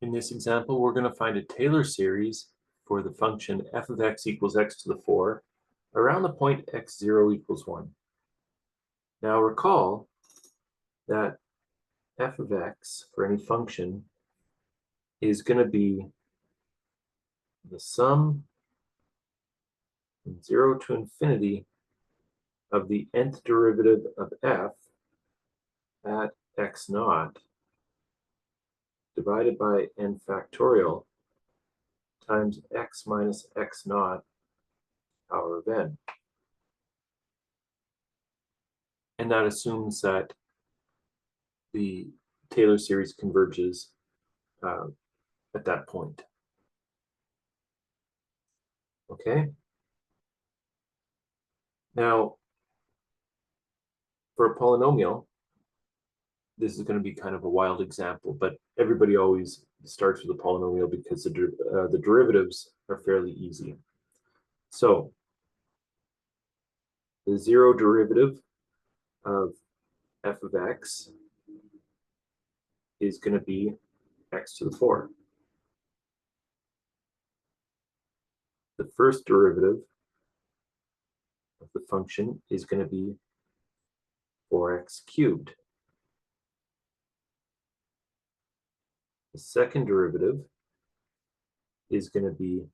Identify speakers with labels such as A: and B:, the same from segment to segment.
A: In this example, we're going to find a Taylor series for the function f of x equals x to the 4 around the point x0 equals 1. Now recall that f of x for any function is going to be the sum from 0 to infinity of the nth derivative of f at x naught divided by n factorial times x minus x naught power of n. And that assumes that the Taylor series converges at that point. Okay? Now, for a polynomial, this is going to be kind of a wild example, but everybody always starts with a polynomial because the derivatives are fairly easy. So, the zero derivative of f of x is going to be x to the 4. The first derivative of the function is going to be 4x cubed. The second derivative is going to be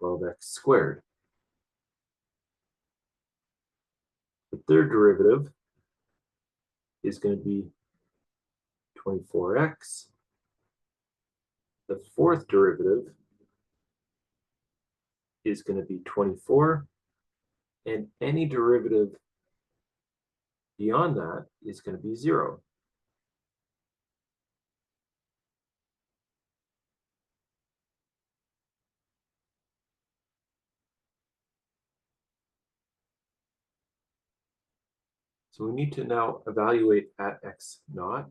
A: 12x squared. The third derivative is going to be 24x. The fourth derivative is going to be 24, and any derivative beyond that is going to be 0. So we need to now evaluate at x naught.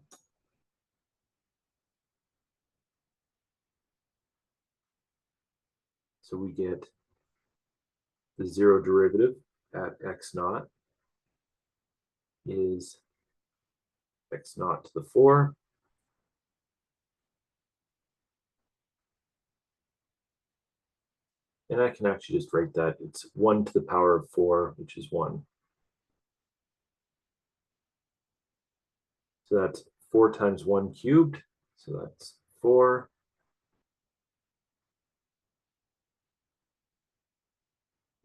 A: So we get the zero derivative at x naught is x naught to the 4. And I can actually just write that. It's 1 to the power of 4, which is 1. So that's 4 times 1 cubed. So that's 4.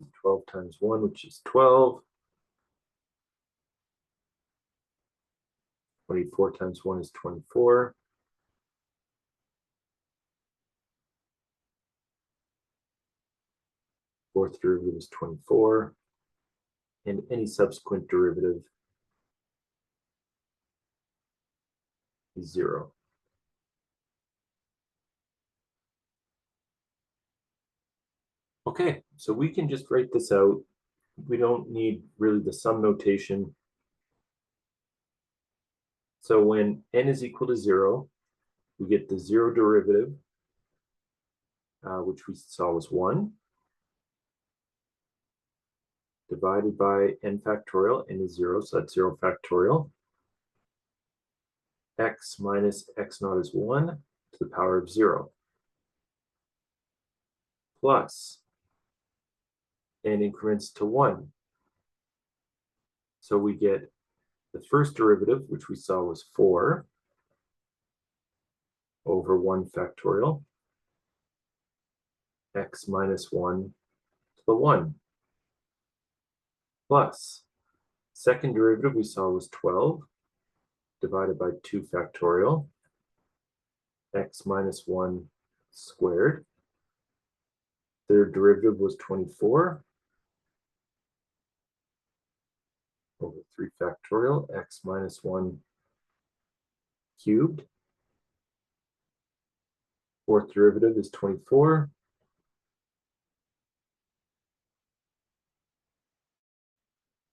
A: And 12 times 1, which is 12. 24 times 1 is 24. Fourth derivative is 24. And any subsequent derivative is 0. Okay, so we can just write this out. We don't need really the sum notation. So when n is equal to 0, we get the 0 derivative, which we saw was 1, divided by n factorial. N is 0, so that's 0 factorial. X minus x naught is 1 to the power of 0. Plus n increments to 1. So we get the first derivative, which we saw was 4, over 1 factorial, x minus 1 to the 1. Plus, second derivative we saw was 12, divided by 2 factorial, x minus 1 squared. Third derivative was 24, over 3 factorial, x minus 1 cubed. Fourth derivative is 24.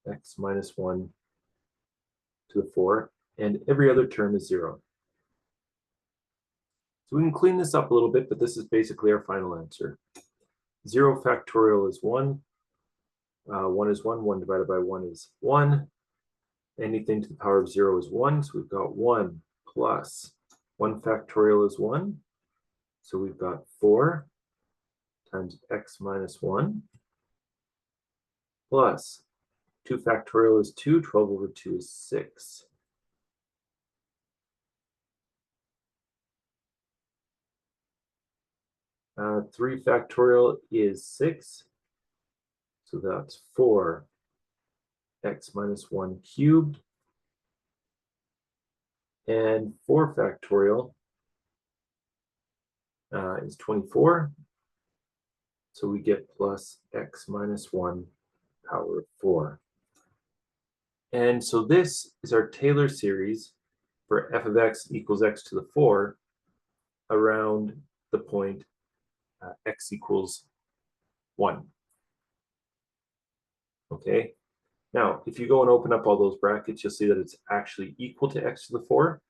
A: X minus 1 to the 4, and every other term is 0. So we can clean this up a little bit, but this is basically our final answer. 0 factorial is 1. 1 is 1. 1 divided by 1 is 1. Anything to the power of 0 is 1. So we've got 1 plus 1 factorial is 1. So we've got 4 times x minus 1 plus 2 factorial is 2. 12 over 2 is 6. Uh, 3 factorial is 6. So that's 4 x minus 1 cubed. And 4 factorial is 24. So we get plus x minus 1 power of 4. And so this is our Taylor series for f of x equals x to the 4 around the point x equals 1. Okay, now if you go and open up all those brackets, you'll see that it's actually equal to x to the 4.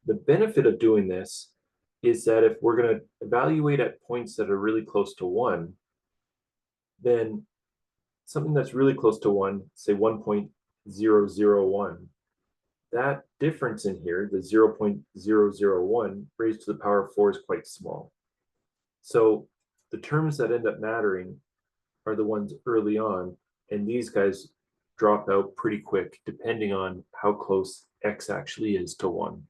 A: The benefit of doing this is that if we're going to evaluate at points that are really close to 1, then something that's really close to 1, say 1.001, that difference in here, the 0.001 raised to the power of 4 is quite small. So the terms that end up mattering are the ones early on, and these guys drop out pretty quick depending on how close x actually is to 1.